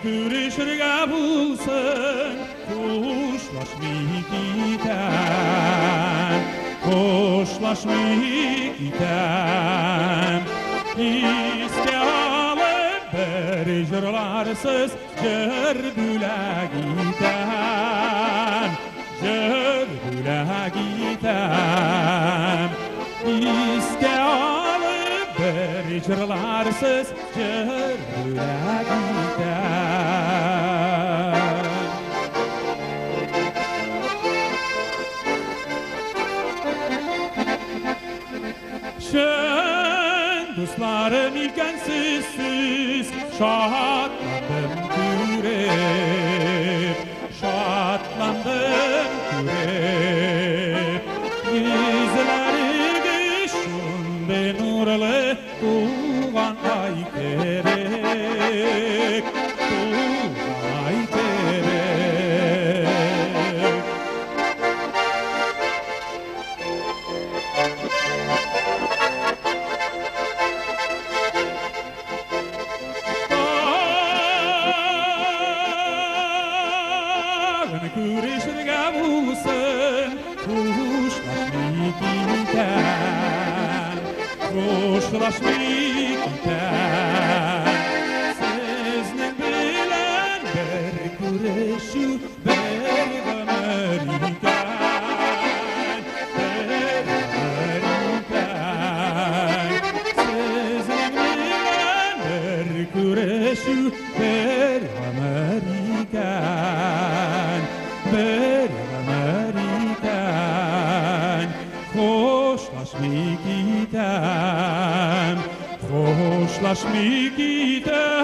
Kürüşürge bulsun kuşlaşmayı giden, kuşlaşmayı giden. İste alıp bir jırlarsız jördüle giden, jördüle giden. İste alıp bir jırlarsız jördüle giden. Şen dostlarım ilkensiz şatlandım kürep, şatlandım kürep. Yüzleri güşünde nurlu tuğan ay terek, tuğan ay terek. Kürüşürge bulsun kuşlaşmayı giden, kuşlaşmayı giden. Siznin bilen bir kürüşü bir ömeriken, bir ömeriken. Sizin bilen bir kürüşü bir ömeriken, bir ömeriken. Hoşlaşmayı giden, hoşlaşmayı giden.